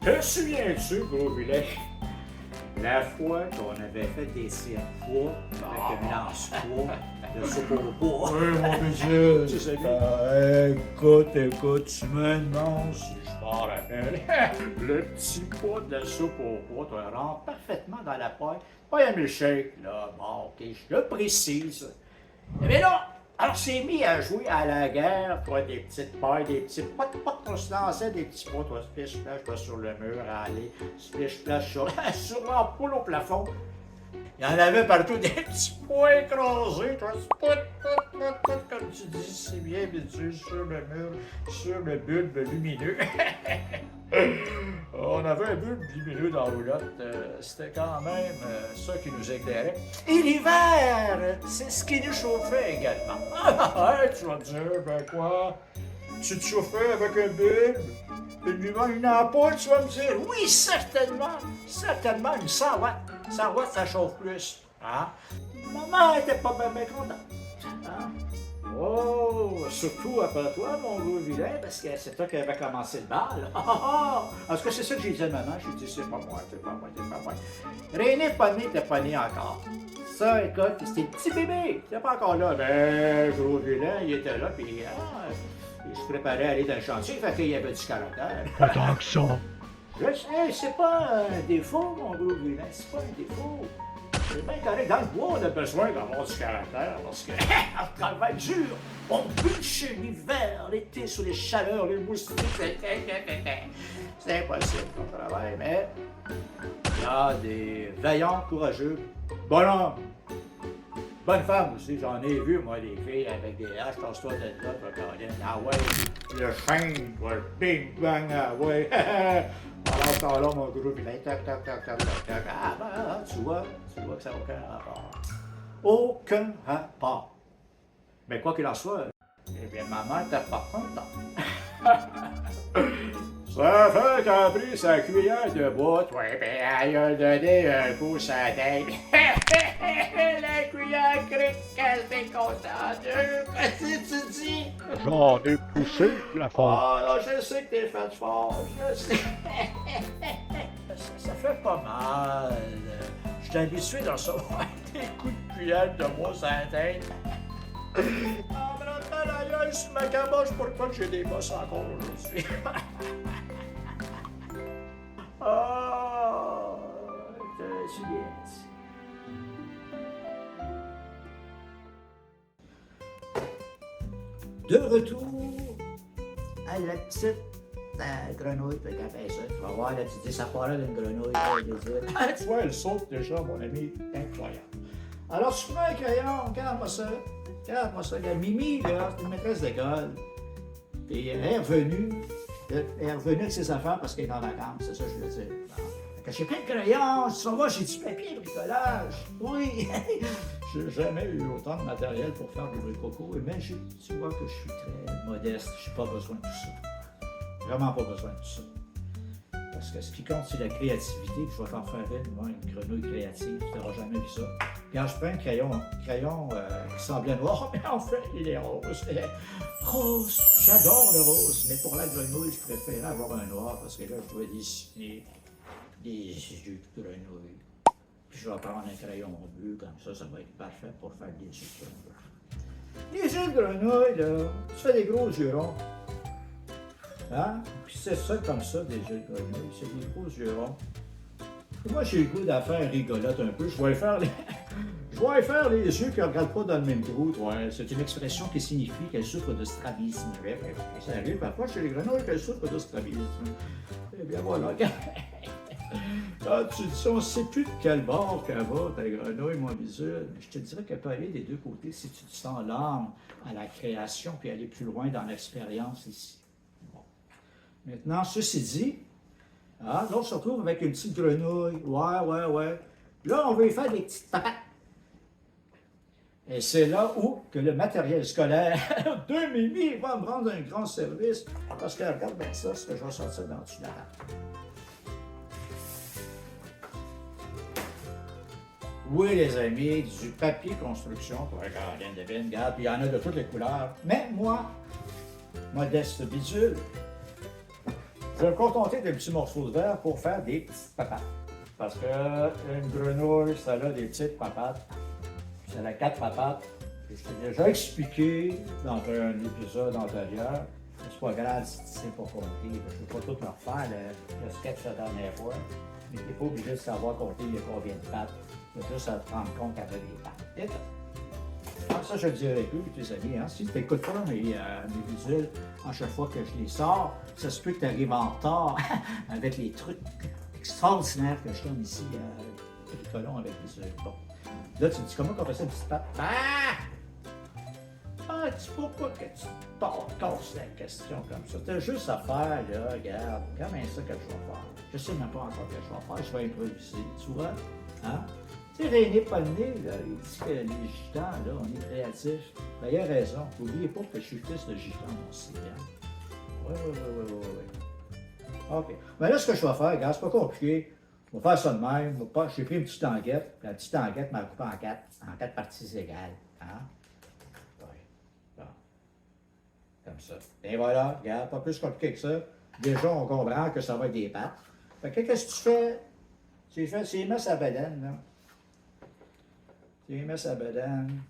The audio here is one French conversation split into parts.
Te souviens-tu, gros vilain, la fois qu'on avait fait des circuits avec un lance-poids de soupe au bois? Oui, mon monsieur. Tu sais, Écoute, tu me demandes si je m'en rappelle. Le petit pot de soupe au bois te rentre parfaitement dans la poêle. Pas un milkshake, là. Bon, OK, je le précise. Mais là, alors c'est mis à jouer à la guerre, toi, des petites pailles, des petits pots, on se lançait des petits pots, toi, splish-splash, toi, sur le mur, à aller, splish-splash sur l'ampoule au plafond. Il y en avait partout des petits pots écrasés, toi, comme tu dis, c'est bien vêtu, sur le mur, sur le bulbe lumineux. On avait un bulbe lumineux dans la roulotte, c'était quand même ça qui nous éclairait. Et l'hiver, c'est ce qui nous chauffait également. Tu vas me dire, ben quoi? Tu te chauffais avec un bulbe? Une ampoule, tu vas me dire? Oui, certainement, une 100 watts. 100 watts, ça chauffe plus. Hein? Maman était pas bien contente. Hein? Oh, surtout après toi, mon gros vilain, parce que c'est toi qui avais commencé le bal. En tout cas, c'est ça que j'ai dit à maman. J'ai dit, c'est pas moi, c'est pas moi. René pas né, t'es pas né encore. Ça, écoute, c'était le petit bébé. T'es pas encore là. Ben, gros vilain, il était là, puis il se préparait à aller dans le chantier, fait qu'il y avait du caractère. Pas tant que ça. Je sais, c'est pas un défaut, mon gros vilain, c'est pas un défaut. C'est bien correct. Dans le bois, on a besoin d'avoir du caractère parce que le travail dur. On bûche l'hiver, l'été sous les chaleurs, les moustiques. C'est impossible ton travail, mais il y a des veillants courageux, bonhommes, bonnes femmes aussi. J'en ai vu, moi, des filles avec des haches, tasse-toi de là, toi, Caroline. Ah ouais, le chêne, le bing bang, ah ouais. Alors, ce temps-là, mon gros vilain, tac. Ah, ben, tu vois que ça n'a aucun rapport. Aucun rapport. Mais quoi qu'il en soit, eh bien, maman n'était pas contente. Ça fait qu'elle a pris sa cuillère de bois, toi, ben, elle a donné un coup sur la tête. La cuillère cric, elle s'est contente. Qu'est-ce que tu dis? J'en ai poussé la force. Ah, là, je sais que t'es fait fort, je sais. Ça fait pas mal. Je suis habitué d'en recevoir des coups de cuillère de bois sur la tête. Ah, mais la gueule sur ma caboche pour pas que j'ai des bosses encore aujourd'hui. Ah, je suis bien ici. De retour à la petite grenouille de café, ça. Tu vas voir, là, tu dis, ça part là d'une grenouille, tu vois, elle saute déjà, mon ami, incroyable. Alors, tu prends un crayon, regarde-moi ça, la Mimi, là, c'est une maîtresse d'école. Puis elle est revenue avec ses affaires parce qu'elle est en vacances, c'est ça que je veux dire. Bon. J'ai plein de crayons, tu vas voir, j'ai du papier de bricolage. Oui, j'ai jamais eu autant de matériel pour faire du coco, mais tu vois que je suis très modeste, j'ai pas besoin de tout ça. Vraiment pas besoin de tout ça. Parce que ce qui compte, c'est la créativité, puis je vais t'en faire une grenouille créative, tu n'auras jamais vu ça. Quand je prends un crayon qui semblait noir, mais en fait, il est rose. Rose, j'adore le rose, mais pour la grenouille, je préférais avoir un noir, parce que là, je dois dessiner des yeux de grenouille. Puis je vais prendre un crayon bleu, comme ça va être parfait pour faire des yeux de grenouille. Les yeux de grenouille, là, tu fais des gros yeux ronds. Hein? Puis c'est ça comme ça, des yeux de grenouille, c'est des gros yeux ronds. Et moi, j'ai le goût d'affaires rigolotes un peu. Je vais faire les yeux qui ne regardent pas dans le même trou. Ouais, c'est une expression qui signifie qu'elle souffre de strabisme. Ça arrive parfois chez les grenouilles qu'elles souffrent de strabisme. Eh bien voilà. Quand tu dis ça, on ne sait plus de quel bord qu'elle va, ta grenouille, mon visuel. Je te dirais qu'elle peut aller des deux côtés si tu te sens l'âme à la création puis aller plus loin dans l'expérience ici. Bon. Maintenant, ceci dit, là, on se retrouve avec une petite grenouille. Ouais. Là, on veut y faire des petites papates. Et c'est là où que le matériel scolaire de Mimi va me rendre un grand service. Parce que regarde bien ça, ce que je vais sortir dans le dessus de la table. Oui, les amis, du papier construction pour regarder une devine, regarde, puis il y en a de toutes les couleurs. Mais moi, modeste bidule, Je vais me contenter des petits morceaux de verre pour faire des petites papates. Parce que une grenouille, ça a des petites papates. Ça a 4 papates. Et je t'ai déjà expliqué dans un épisode antérieur. C'est pas grave si tu sais pas compter. Je ne vais pas tout me refaire le sketch la dernière fois. Mais tu n'es pas obligé de savoir compter il y a combien de pattes. Tu vas juste à te rendre compte qu'elle a des pattes. Et ça, je le dirais plus, tes amis. Hein? Si tu n'écoutes pas mes visuels à chaque fois que je les sors, ça se peut que tu arrives en retard avec les trucs extraordinaires que je donne ici à Colon avec les visuels. Bon. Là, tu me dis comment on fait ça, une petite patte? Tu peux pas que tu te casses la question comme ça. T'as juste à faire, là, regarde, comment ça que je vais faire? Je sais même pas encore ce que je vais faire, je vais improviser, tu vois? Hein? Tu sais, René Ponné, là, il dit que les gitans, là, on est créatifs. Ben, il a raison. N'oubliez pas que je suis fils de gitan aussi, hein? Oui. OK. Ben là, ce que je vais faire, regarde, c'est pas compliqué. On va faire ça de même. J'ai pris une petite tanguette. La petite tanguette m'a coupé en quatre parties égales. Hein? Comme ça. Et voilà, regarde, pas plus compliqué que ça. Déjà, on comprend que ça va être des pattes. Fait que qu'est-ce que tu fais? Tu les mets sa bedaine, là. Tu les mets sa bedaine.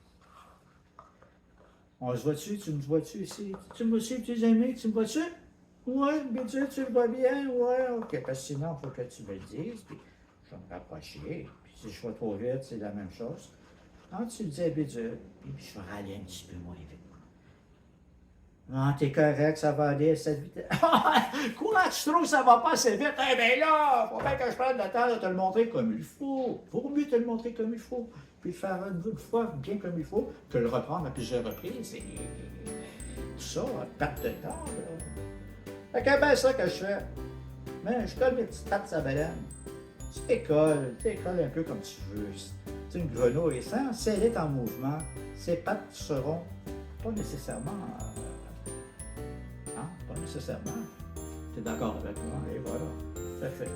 On se voit-tu? Tu me vois-tu ici? Tu me vois-tu, petits amis? Tu me vois-tu? Ouais, bien sûr, tu le vois bien? Ouais, OK. Parce que sinon, il faut que tu me le dises. Puis, je vais me rapprocher. Puis, si je vais trop vite, c'est la même chose. Quand tu le dis habituel, puis je vais râler un petit peu moins vite. Non, t'es correct, ça va aller à cette vitesse. Quoi, tu trouves que ça va pas assez vite? Eh bien là, faut bien que je prenne le temps de te le montrer comme il faut. Vaut mieux te le montrer comme il faut. Puis le faire une fois bien comme il faut, que le reprendre à plusieurs reprises. Et tout ça, perte de temps. Là. Fait que ben ça que je fais. Mais je colle mes petites pattes à baleine. Tu écoles un peu comme tu veux. C'est une grenouille. Si elle est en mouvement, ses pattes seront pas nécessairement. Pas nécessairement. Tu es d'accord avec moi? Et voilà. C'est fait.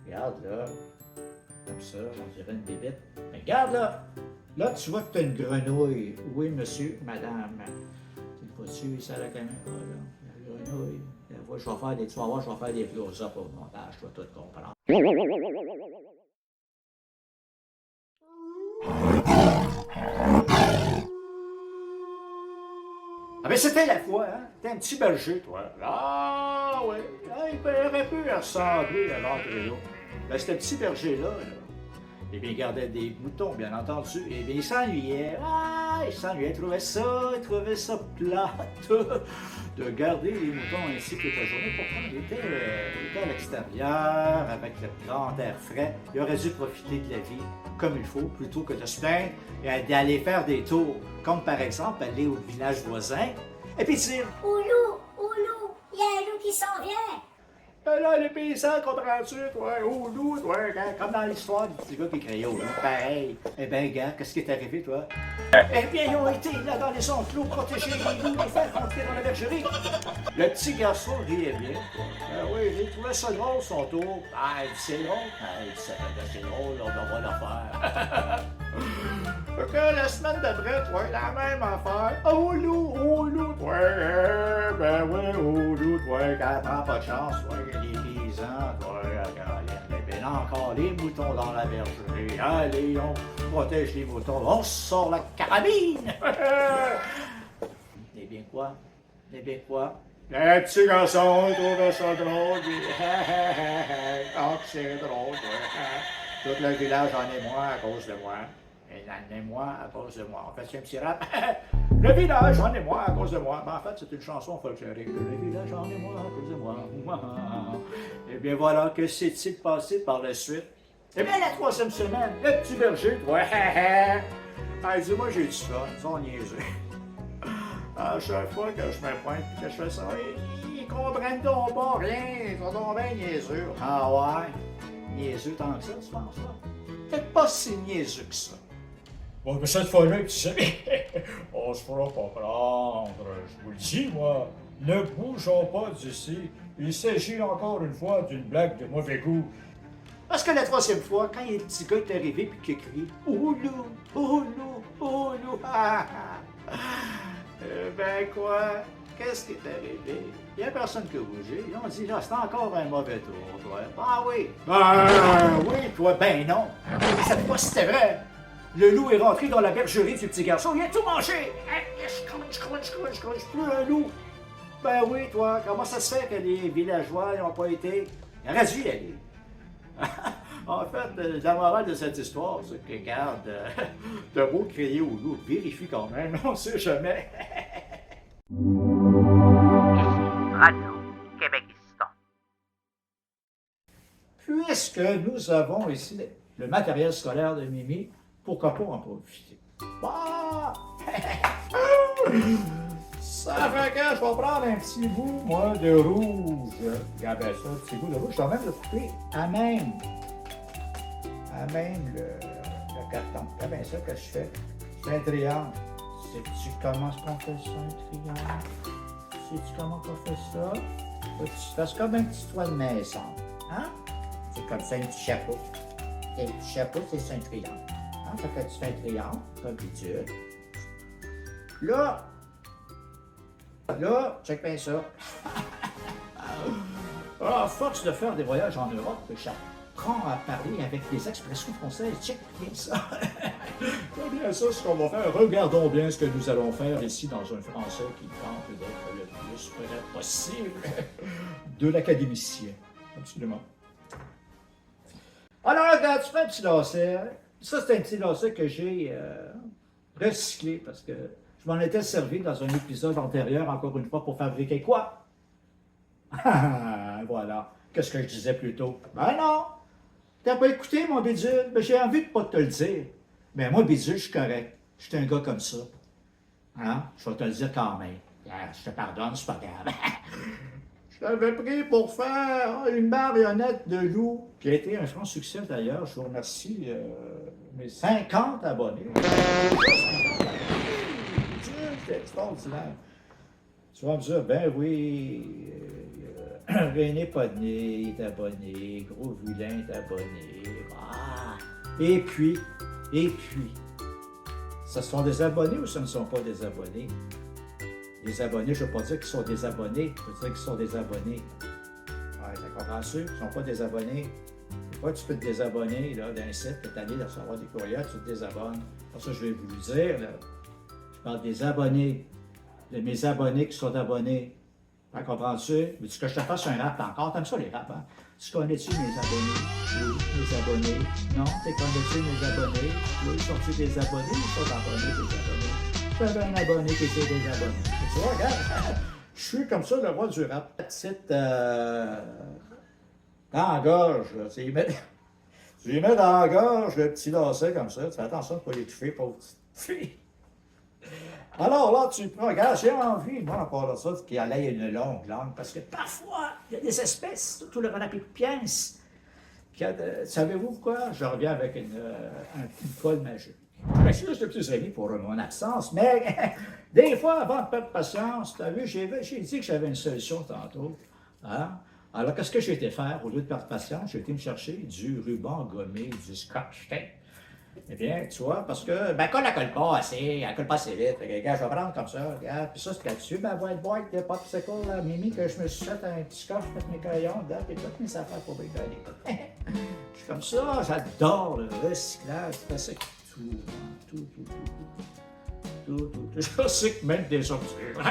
Regarde là. Comme ça, on dirait une bébête. Mais regarde là. Là, tu vois que tu as une grenouille. Oui, monsieur, madame. Tu le vois-tu ici à la caméra, là? La grenouille. Tu vas voir, je vais faire des close-up au montage. Tu vas tout comprendre. Ah ben c'était la fois, hein? T'es un petit berger, toi. Ah oui. Il aurait pu ressembler à l'entrée-là. Ben c'était un petit berger-là, là. Eh bien, il gardait des moutons, bien entendu. Eh bien, il s'ennuyait. Il trouvait ça plate de garder les moutons ainsi toute la journée. Pourtant, il était à l'extérieur, avec le grand air frais. Il aurait dû profiter de la vie comme il faut, plutôt que de se plaindre et d'aller faire des tours, comme par exemple aller au village voisin, et puis dire « Oulou, il y a un loup qui s'en vient! » Là, les paysans, comprends-tu, toi, au loup, toi, comme dans l'histoire du petit gars qui criait au loup, pareil. Eh bien, gars, qu'est-ce qui est arrivé, toi? Eh bien, ils ont été là dans les enclos, protéger les loups, les faire rentrer dans la bergerie. Le petit garçon riait bien. Oui, il trouvait ça drôle, son tour. Il dit, c'est drôle. Il dit, c'est drôle, on va le faire. Fait que la semaine d'après, toi, la même affaire. Oh, loup, toi, ben oui, oh, loup, toi, qu'elle prend pas de chance, toi, les paysans, toi, ben encore les moutons dans la bergerie. Allez, on protège les moutons, on sort la carabine. Eh bien quoi? Le petit garçon, il trouvait ça drôle. Oh, c'est drôle, toi. Tout le village en émoi à cause de moi. Et en émoi à cause de moi. En fait, c'est un petit rap. Le village en émoi à cause de moi. Ben, en fait, c'est une chanson folklorique. Le village en émoi à cause de moi. Eh bien, voilà, que s'est-il passé par la suite? Eh bien, la troisième semaine, le petit berger, ouais. Dis-moi, j'ai du fun. Ils sont niaiseux. À chaque fois que je me pointe et que je fais ça, ils comprennent donc pas rien. Ils sont donc bien niaiseux. Ah ouais? Niaiseux tant que ça, tu penses ça? Peut-être pas si niaiseux que ça. Bon, mais cette fois-là, tu sais, on se fera pas prendre. Je vous le dis, moi. Ne bougeons pas d'ici. Il s'agit encore une fois d'une blague de mauvais goût. Parce que la troisième fois, quand le petit gars est arrivé et qu'il a crié « Oh loup, oh loup, oh loup, ah, ah. Ben quoi? qu'est-ce qui est arrivé? Il n'y a personne qui a bougé. Ils ont dit, là, c'est encore un mauvais tour, toi. Ah oui. Oui, toi, ben non. Cette fois, c'était vrai. Le loup est rentré dans la bergerie du petit garçon. Il a tout mangé. Crunch, plus un loup. Ben oui, toi, comment ça se fait que les villageois n'ont pas été... Il aurait dû y aller. En fait, la morale de cette histoire, c'est que, regarde, t'as beau crier au loup, vérifie quand même, on sait jamais. Radio Québec-Istan. Puisque nous avons ici le matériel scolaire de Mimi, pourquoi pas en profiter? Bah! Ça fait que je vais prendre un petit bout, moi, de rouge. Regardez ça, un petit bout de rouge. Je vais même le couper à même le carton. Regardez ça que je fais. C'est un triangle. Sais-tu comment on fait ça, un triangle? Sais-tu comment on fait ça? Faut que tu fasses comme un petit toit de maison. Hein? C'est comme ça, un petit chapeau. Et le petit chapeau, c'est ça, un triangle. Hein? Fait que tu fais un triangle, comme bidule. Là, check bien ça. À force de faire des voyages en Europe, j'apprends à parler avec des expressions françaises. Check bien ça. C'est bien ça, ce qu'on va faire. Regardons bien ce que nous allons faire ici dans un français qui tente d'être le plus près possible de l'académicien. Absolument. Alors, regarde, tu fais un petit lacet. Hein? Ça, c'est un petit lacet que j'ai recyclé parce que je m'en étais servi dans un épisode antérieur, encore une fois, pour fabriquer quoi? Voilà. Qu'est-ce que je disais plus tôt? Ben non! T'as pas écouté, mon bidule? Ben, j'ai envie de pas te le dire. Mais moi, bidule, je suis correct. Je suis un gars comme ça. Hein? Je vais te le dire quand même. Je te pardonne, c'est pas grave. Je t'avais pris pour faire une marionnette de loup, qui a été un franc succès d'ailleurs. Je vous remercie mes 50 abonnés. C'est extraordinaire. Tu vas me dire, ben oui, René Podney est abonné, Gros Vilain est abonné. Ah. Et puis, ce sont des abonnés ou ce ne sont pas des abonnés? Les abonnés, je ne veux pas dire qu'ils sont des abonnés, je veux dire qu'ils sont des abonnés. Ouais, t'as compris? Ils ne sont pas des abonnés. Des fois, tu peux te désabonner d'un site, tu es allé recevoir des courriels, tu te désabonnes. Pour ça, je vais vous le dire. Là. Je parle des abonnés, de mes abonnés qui sont abonnés. Comprends-tu? Veux-tu que je te fasse un rap encore? T'aimes ça les raps, hein? Tu connais-tu mes abonnés? Oui, mes abonnés. Non, tu connais-tu mes abonnés? Oui, sont-ils des abonnés ou sont abonnés des abonnés? J'avais un abonné qui était des abonnés. Et tu vois, regarde, je suis comme ça le roi du rap. Petite dans la gorge, là. Tu les mets dans la gorge, le petit lacet comme ça. Tu fais attention de ne pas les toucher, pauvre petite fille. Alors là, tu prends, regarde, j'ai envie, moi, encore de ça, qu'il ait une longue langue, parce que parfois, il y a des espèces, surtout le renapipiens, savez-vous quoi? Je reviens avec une colle magique. Je suis juste le plus aimé pour mon absence, mais des fois, avant de perdre patience, tu as vu, j'ai dit que j'avais une solution tantôt. Hein? Alors, qu'est-ce que j'ai été faire? Au lieu de perdre patience, j'ai été me chercher du ruban gommé, du scotch tape. Eh bien, tu vois, parce que, elle colle pas assez vite. Fait que, regarde, je vais prendre comme ça, regarde, puis ça, c'est là-dessus, ma boîte de popsicle, là, Mimi, que je me suis fait un petit coffre, je mes crayons dedans, puis toutes mes affaires pour bricoler. Je suis comme ça, j'adore le recyclage, je fais ça tout. Je sais que même des ordures.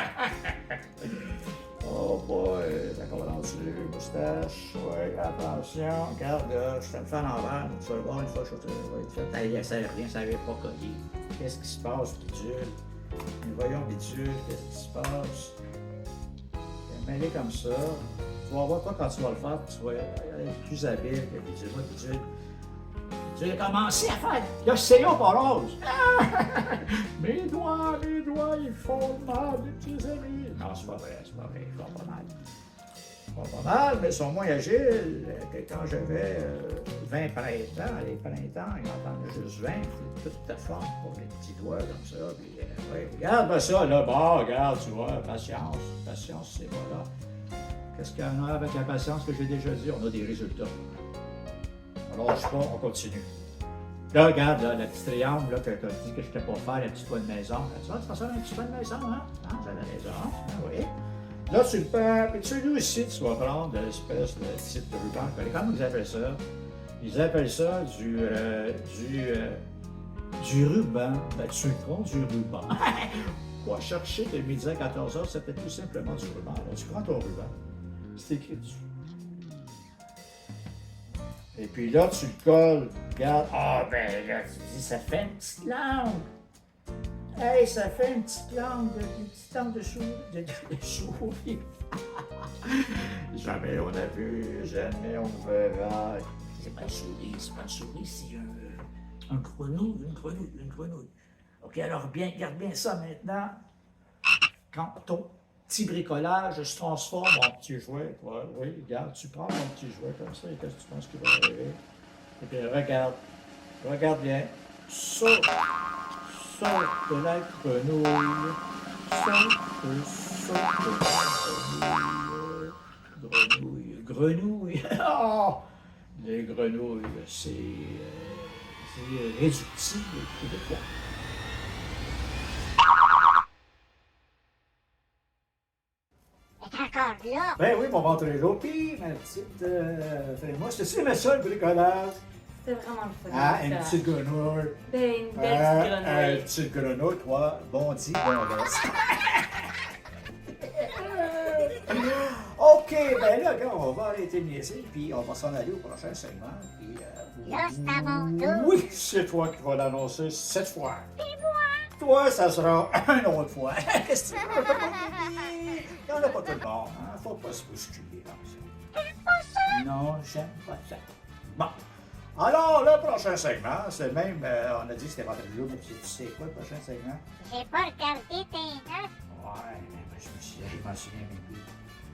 Oh boy, d'accord là-dessus, moustache, ouais, attention, regarde là, je te le fais à l'envers, tu vas le voir une fois, je vais te dire, ça rien, ça n'avait pas collé. Qu'est-ce qui se passe, bidule? Voyons, bidule, qu'est-ce qui se passe? Mêlé comme ça, tu vas voir, toi, quand tu vas le faire, tu vas être plus habile que bidule. Moi, bidule, tu as commencé à faire le CA par rose. Mes doigts, ils font mal, les petits amis. Non, c'est pas vrai, ils font pas mal. Ils font pas mal, mais ils sont moins agiles que quand j'avais 20 printemps. Les printemps, ils en prenaient juste 20, c'est toute ta forme pour les petits doigts comme ça. Puis, ouais, regarde ça, là, bon, regarde, tu vois, patience, c'est pas là. Qu'est-ce qu'il y en a avec la patience que j'ai déjà dit? On a des résultats. Alors, je sais pas, on continue. Là, regarde, là, le petit triangle là, que tu as dit que je n'étais pas faire, le petit toit de maison. Tu vas faire un petit toit de maison, hein? Ah, j'ai la maison. Ah oui. Là, tu le prends, puis celui aussi, tu vas prendre de l'espèce de type de ruban. Comment ils appellent ça? Ils appellent ça du ruban. Ben, tu le prends du ruban. Pour chercher de midi à 14h, c'était tout simplement du ruban. Là, tu prends ton ruban, c'est écrit dessus. Et puis là, tu le colles, regarde, ben là, tu dis, ça fait une petite langue. Hey, ça fait une petite langue, une petite langue de souris. Jamais on a vu, jamais on verra. C'est pas une souris, c'est un grenouille, une grenouille. OK, alors garde bien ça maintenant. Quand ton petit bricolage se transforme en petit jouet, toi, oui, regarde, tu prends ton petit jouet comme ça, et qu'est-ce que tu penses qu'il va arriver? Et puis regarde bien, saute de la grenouille, saute de la grenouille. Oh! Les grenouilles, c'est réductible québécois. T'es encore là? Ben oui, mon ventre est l'eau. Puis, ma petite, moi, c'est ça, mais ça, le bricolage. C'est vraiment le fun. Ah, une petite grenouille. Ben, une belle petite grenouille. Une petite grenouille, toi, bondi, bon laisse. OK, ben là, regarde, on va arrêter de niaiser, puis on va s'en aller au prochain segment. Puis, Là, c'est à mon tour. oui, c'est toi qui vas l'annoncer cette fois. Et moi? Toi, ça sera une autre fois. Qu'est-ce que tu veux? Il n'y en a pas tout le monde. Hein? Faut pas se bousculer comme ça. T'aimes pas ça? Non, j'aime pas ça. Bon. Alors, le prochain segment, c'est même, on a dit que c'était vendredi, mais tu sais quoi le prochain segment? J'ai pas regardé tes notes. Ouais, mais moi, je m'en souviens même plus.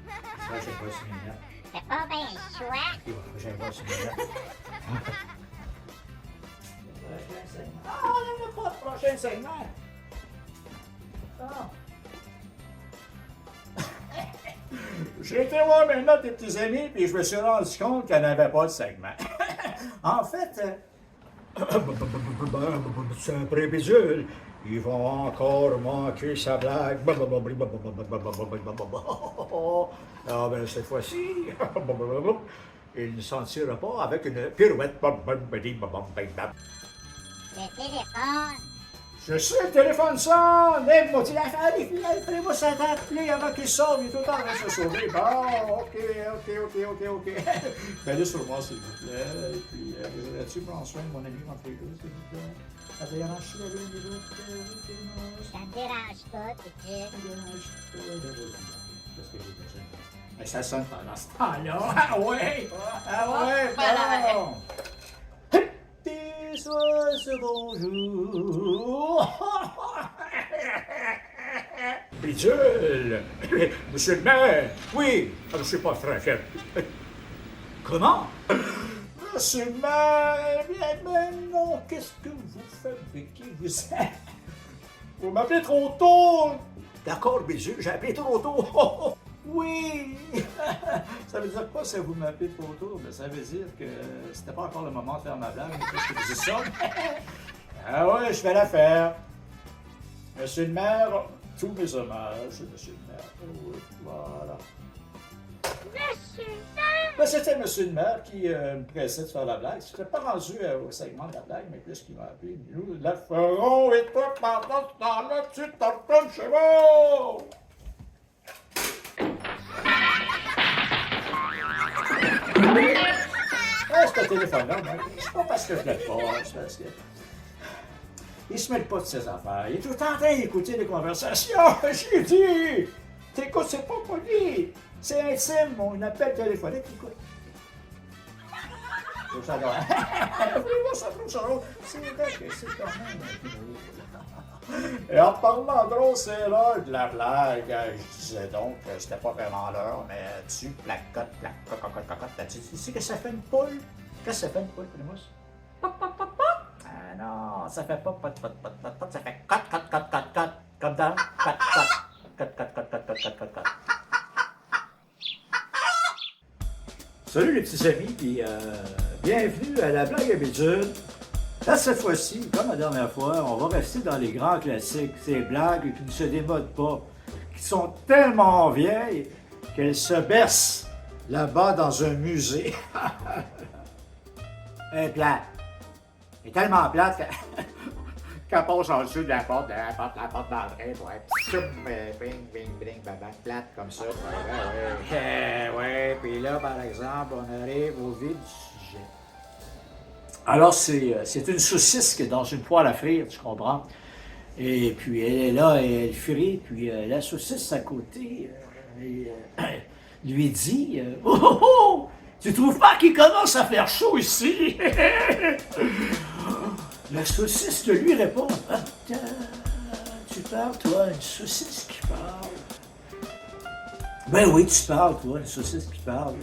Ça, j'ai pas su mes notes. C'est pas bien le choix. J'ai pas su mes notes. Ah, on n'a pas de prochain segment! Ah. J'ai été voir mes notes des petits amis, puis je me suis rendu compte qu'il n'y avait pas de segment. En fait, c'est un prébidule. Ils vont encore manquer sa blague. Ah ben cette fois-ci, il ne s'en tirera pas avec une pirouette. Le téléphone. Je sais, le téléphone sonne! Hey, mon dit allez-moi s'appeler avant qu'il sonne, il est tout le temps en train de se sauver. Bon, OK. Allez sur moi, s'il vous plaît. Et puis, voudrais-tu prendre soin de mon ami entre les deux, s'il vous plaît? Ça te dérange la vie des autres? Ça me dérange pas, t'es Qu'est-ce que j'ai besoin? Mais ça sonne pendant ce temps-là. Ah ouais! Voilà. Bon! Petit soir, ce bonjour! Bidule! Monsieur le maire! Oui! Je ne suis pas très fier. Comment? Monsieur le maire! Mais non! Qu'est-ce que vous faites? Mais qui vous êtes? Vous m'appelez trop tôt! D'accord, Bidule, j'ai appelé trop tôt! Oui! Ça veut dire pas si vous m'appelez trop tôt, mais ça veut dire que c'était pas encore le moment de faire ma blague, mais qu'est-ce que vous dites ça? Ah ouais, je vais la faire. Monsieur le maire, tous mes hommages, monsieur le maire. Oui, voilà. Monsieur le maire. Ben, c'était monsieur le maire qui me pressait de faire la blague. Je n'étais pas rendu au segment de la blague, mais puisqu'il m'a appelé, nous la ferons et toi, pendant ce temps-là, tu t'en retournes chez moi! Ce téléphone-là, c'est pas parce que je l'aime pas, c'est parce que. Il se mêle pas de ses affaires. Il est tout le temps en train d'écouter les conversations. J'ai dit! T'écoutes, c'est pas poli. C'est intime, mon appel téléphonique, écoute. Ça doit. C'est vrai que c'est quand même un peu drôle. Et en parlant drôle, c'est l'heure de la blague. Je disais donc que c'était pas vraiment l'heure, mais tu placotes, tu sais que ça fait une poule? Qu'est-ce que ça fait une poule, Primus? Pop, pop, pop, pop! Ah non, ça fait pas pot, ça fait cot, comme dans cot. Salut les petits amis, puis bienvenue à la blague habitude. Là, cette fois-ci, comme la dernière fois, on va rester dans les grands classiques, ces blagues qui ne se démodent pas, qui sont tellement vieilles qu'elles se baissent là-bas dans un musée. Elle est plate. Elle est tellement plate qu'elle passe en dessous de la porte d'entrée, ouais. Tchoum, bing, bing, bing, bang, bang, plate comme ça. Ouais. Puis là, par exemple, on arrive au vif du sujet. Alors, c'est une saucisse qui est dans une poêle à frire, tu comprends? Et puis, elle est là et elle frit, puis la saucisse à côté lui dit oh, oh, oh! Tu trouves pas qu'il commence à faire chaud ici? La saucisse de lui répond attends, tu parles, toi, une saucisse qui parle? Ben oui, tu parles, toi, une saucisse qui parle.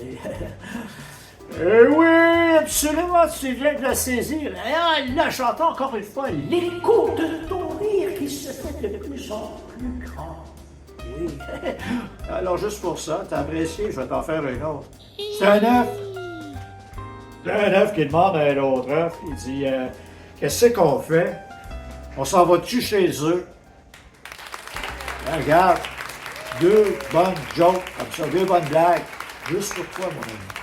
Oui, absolument, tu viens de la saisir. Et là, j'entends encore une fois l'écho de ton rire qui se fait de plus en plus grand. Oui. Alors, juste pour ça, t'as apprécié, je vais t'en faire un autre. C'est un œuf. C'est un œuf qui demande à un autre œuf. Il dit qu'est-ce qu'on fait? On s'en va-tu chez eux? Regarde, deux bonnes jokes, comme ça, deux bonnes blagues. Juste pour toi, mon ami.